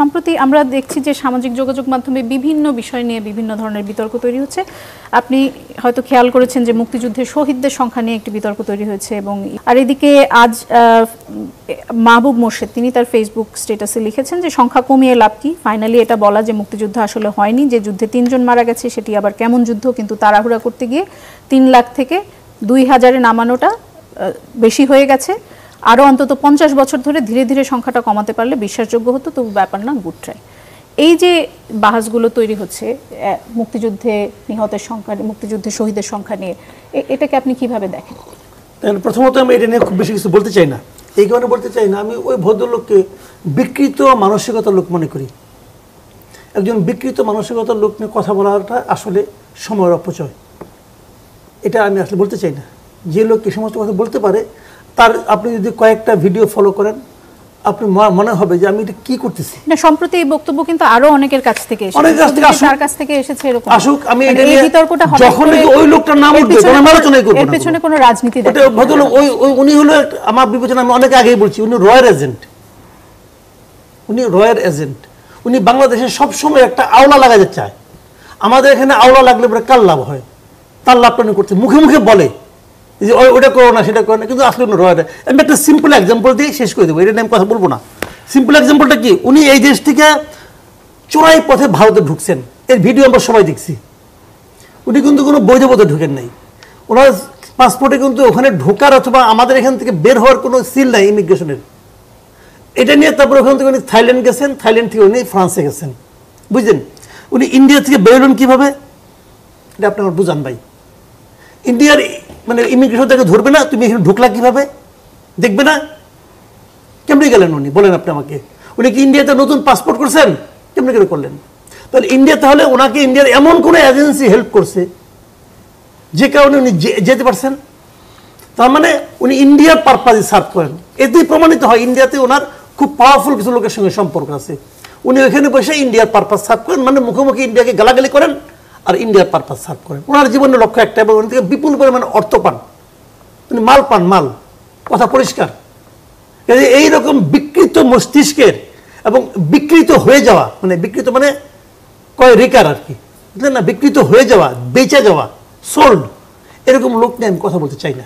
সম্প্রতি আমরা দেখছি যে সামাজিক যোগাযোগ মাধ্যমে বিভিন্ন বিষয় নিয়ে বিভিন্ন ধরনের বিতর্ক তৈরি হচ্ছে। আপনি হয়তো খেয়াল করেছেন যে মুক্তিযুদ্ধের শহীদদের সংখ্যা নিয়ে একটি বিতর্ক তৈরি হয়েছে, এবং আর এদিকে আজ মাহবুব মোর্শেদ তিনি তার ফেসবুক স্ট্যাটাসে লিখেছেন যে সংখ্যা কমিয়ে লাভ কি, ফাইনালি এটা বলা যে মুক্তিযুদ্ধ আসলে হয়নি, যে যুদ্ধে 3 জন মারা গেছে সেটি আবার কেমন যুদ্ধ, কিন্তু তাড়াহুড়া করতে গিয়ে 3 লাখ থেকে 2000-এ নামানোটা বেশি হয়ে গেছে। আরও অন্তত 50 বছর ধরে ধীরে ধীরে সংখ্যাটা কমাতে পারলে বিশ্বাসযোগ্য হতো, তবু ব্যাপার না, গুড ট্রাই। এই যে বাহাসগুলো তৈরি হচ্ছে মুক্তিযুদ্ধে নিহতের সংখ্যা, মুক্তিযুদ্ধে শহীদের সংখ্যা নিয়ে, এটাকে আপনি কিভাবে দেখেন? প্রথমত আমি এটা নিয়ে খুব বেশি কিছু বলতে চাই না। এই কারণে বলতে চাই না, আমি ওই ভদ্রলোককে বিকৃত মানসিকতার লোক মনে করি। একজন বিকৃত মানসিকতার লোক নিয়ে কথা বলাটা আসলে সময়ের অপচয়, এটা আমি আসলে বলতে চাই না। যে লোক এই সমস্ত কথা বলতে পারে তার আপনি যদি কয়েকটা ভিডিও ফলো করেন আপনি মনে হবে যে আমি এটা কি করতেছি। না, সম্প্রতি এই বক্তব্য কিন্তু আরো অনেকের কাছ থেকে এসেছে, তার কাছ থেকে এসেছে এরকম আসুক। আমি এটা এই বিতর্কটা হবে যখন ওই লোকটার নাম উঠবে তখন আলোচনাই করব, এর পেছনে কোনো রাজনীতি দেখে এটা ভদ্রলোক উনি হলো আমার বিবেচনা, আমি অনেক আগেই বলছি, উনি রয়্যাল এজেন্ট, উনি রয়্যাল এজেন্ট। উনি বাংলাদেশে সব সময় একটা আওলা লাগাতে চায়। আমাদের এখানে আওলা লাগলে পরে কার লাভ হয়, তার লাভটা উনি করতে মুখে মুখে বলে যে ওটা করো না সেটা করো না, কিন্তু আসলে রয়্যাল। আমি একটা সিম্পল এক্সাম্পল দিয়ে শেষ করে দেবো, এটা নিয়ে আমি কথা বলবো না। সিম্পল এক্সাম্পলটা কি, উনি এই দেশ থেকে চোরাই পথে ভারতে ঢুকছেন, এর ভিডিও আমরা সবাই দেখছি। উনি কিন্তু কোনো বৈধ পথে ঢুকেন নাই, ওনার পাসপোর্টে কিন্তু ওখানে ঢোকার অথবা আমাদের এখান থেকে বের হওয়ার কোনো সিল নাই ইমিগ্রেশনের। এটা নিয়ে তারপর ওখান থেকে উনি থাইল্যান্ড গেছেন, থাইল্যান্ড থেকে উনি ফ্রান্সে গেছেন, বুঝলেন। উনি ইন্ডিয়া থেকে বেরোলেন কীভাবে, এটা আপনি আমার বুঝান ভাই। ইন্ডিয়ার মানে ইমিগ্রেশন তাকে ধরবে না, তুমি এখানে ঢুকলা কীভাবে, দেখবে না, কেমনি গেলেন উনি বলেন আপনি আমাকে। উনি কি ইন্ডিয়াতে নতুন পাসপোর্ট করছেন, কেমনি করে করলেন? তাহলে ইন্ডিয়া, তাহলে ওনাকে ইন্ডিয়ার এমন কোনো এজেন্সি হেল্প করছে যে কারণে উনি যেতে পারছেন। তার মানে উনি ইন্ডিয়ার পারপাসে সার্ভ করেন। এতেই প্রমাণিত হয় ইন্ডিয়াতে ওনার খুব পাওয়ারফুল কিছু লোকের সঙ্গে সম্পর্ক আছে। উনি ওইখানে বসে ইন্ডিয়ার পারপাস সার্ভ করেন, মানে মুখোমুখি ইন্ডিয়াকে গালাগালি করেন আর ইন্ডিয়ার পারপাস সার্ভ করেন। ওনার জীবনের লক্ষ্য একটা, এবং উনি থেকে বিপুল পরিমাণে অর্থ পান, উনি মাল পান, মাল, কথা পরিষ্কার। এইরকম বিকৃত মস্তিষ্কের এবং বিকৃত হয়ে যাওয়া, মানে বিকৃত মানে কয় রেকার আর কি, বুঝলেন না, বিকৃত হয়ে যাওয়া, বেঁচে যাওয়া, সোল্ড, এরকম লোক নিয়ে আমি কথা বলতে চাই না।